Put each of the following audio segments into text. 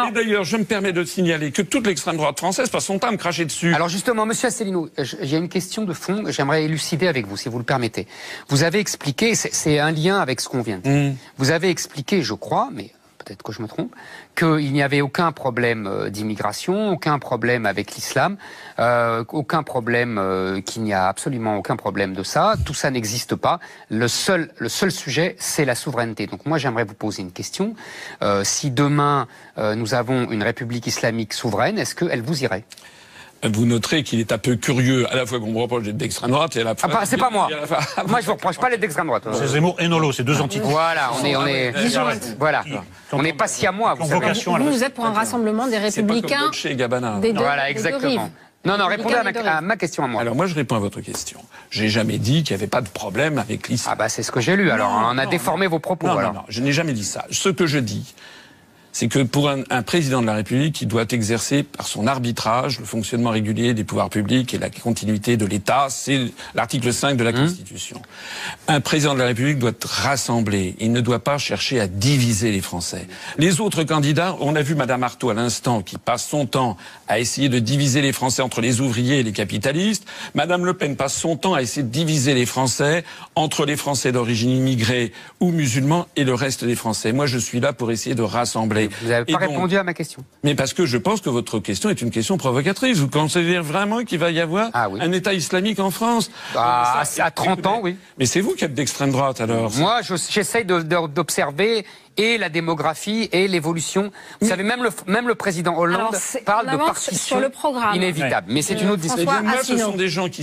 Et d'ailleurs, je me permets de signaler que toute l'extrême droite française passe son temps à me cracher dessus. Alors justement, monsieur Asselineau, j'ai une question de fond, j'aimerais élucider avec vous, si vous le permettez. Vous avez expliqué, c'est un lien avec ce qu'on vient de dire. Vous avez expliqué, je crois, mais peut-être que je me trompe, qu'il n'y avait aucun problème d'immigration, aucun problème avec l'islam, aucun problème, qu'il n'y a absolument aucun problème de ça, tout ça n'existe pas. Le seul sujet, c'est la souveraineté. Donc moi, j'aimerais vous poser une question. Si demain, nous avons une république islamique souveraine, est-ce qu'elle vous irait ? Vous noterez qu'il est un peu curieux, à la fois qu'on me reproche d'être d'extrême droite et à la fois... Ah bah, c'est pas moi. Moi, je vous reproche pas d'être d'extrême droite. C'est Zemmour et Nolo, c'est deux entités. Voilà, on n'est pas si à moi. Vous êtes pour un rassemblement des républicains chez Gabana. Voilà, exactement. Non, répondez à ma question à moi. Alors moi, je réponds à votre question. J'ai jamais dit qu'il n'y avait pas de problème avec l'islam. Ah bah c'est ce que j'ai lu. Alors on a déformé vos propos. Non, je n'ai jamais dit ça. Ce que je dis, c'est que pour un président de la République, il doit exercer par son arbitrage le fonctionnement régulier des pouvoirs publics et la continuité de l'État. C'est l'article 5 de la Constitution. Un président de la République doit rassembler. Il ne doit pas chercher à diviser les Français. Les autres candidats, on a vu Madame Arthaud à l'instant qui passe son temps à essayer de diviser les Français entre les ouvriers et les capitalistes. Madame Le Pen passe son temps à essayer de diviser les Français entre les Français d'origine immigrée ou musulmans et le reste des Français. Moi, je suis là pour essayer de rassembler. Vous n'avez pas répondu à ma question. Mais parce que je pense que votre question est une question provocatrice. Vous considérez vraiment qu'il va y avoir un État islamique en France? À 30 ans, oui. Mais c'est vous qui êtes d'extrême droite, alors. Moi, j'essaye d'observer et la démographie et l'évolution. Vous savez, même le président Hollande parle de partition inévitable. Mais c'est une autre discussion. Moi, ce sont des gens qui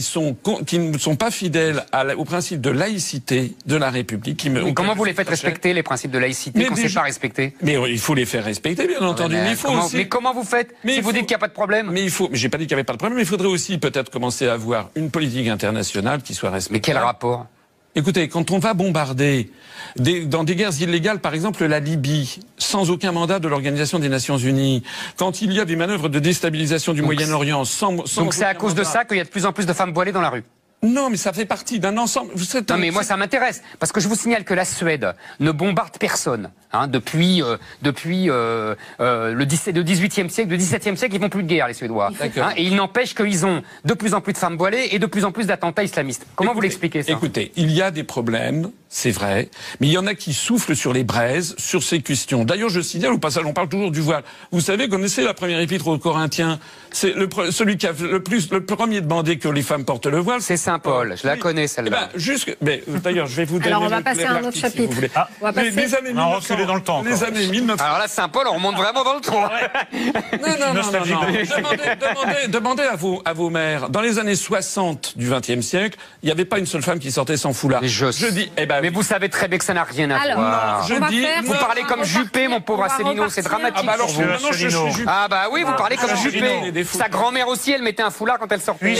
ne sont pas fidèles au principe de laïcité de la République. Mais comment vous les faites respecter, les principes de laïcité, qu'on ne sait pas respecter? Mais il faut les faire respecter, bien entendu. Mais comment vous faites si vous dites qu'il n'y a pas de problème? Mais j'ai pas dit qu'il n'y avait pas de problème, mais il faudrait aussi peut-être commencer à avoir une politique internationale qui soit respectée. Mais quel rapport? Écoutez, quand on va bombarder dans des guerres illégales, par exemple la Libye, sans aucun mandat de l'Organisation des Nations Unies, quand il y a des manœuvres de déstabilisation du Moyen-Orient, donc c'est à cause de ça qu'il y a de plus en plus de femmes voilées dans la rue? Non, mais ça fait partie d'un ensemble. Non, mais moi ça m'intéresse parce que je vous signale que la Suède ne bombarde personne depuis le 18e siècle, le 17e siècle, ils font plus de guerre les Suédois. Et il n'empêche qu'ils ont de plus en plus de femmes voilées et de plus en plus d'attentats islamistes. Comment vous l'expliquez ça? Écoutez, il y a des problèmes, c'est vrai, mais il y en a qui soufflent sur les braises sur ces questions. D'ailleurs, je signale au passage, on parle toujours du voile. Vous savez, connaissez la première épître aux Corinthiens, c'est celui qui a le premier demandé que les femmes portent le voile. C'est Saint Paul, je la connais celle-là. D'ailleurs, je vais vous donner. Alors on va passer à un autre chapitre. On va passer. Les années 1900, dans le temps. Les années 1900. Alors là, Saint Paul, on remonte vraiment dans le temps. Non. Demandez à vos mères. Dans les années 60 du XXe siècle, il n'y avait pas une seule femme qui sortait sans foulard. Je dis, mais vous savez très bien que ça n'a rien à voir. Vous parlez comme Juppé, mon pauvre Asselineau, c'est dramatique. Alors maintenant, je suis Juppé. Ah bah oui, vous parlez comme Juppé. Sa grand-mère aussi, elle mettait un foulard quand elle sortait.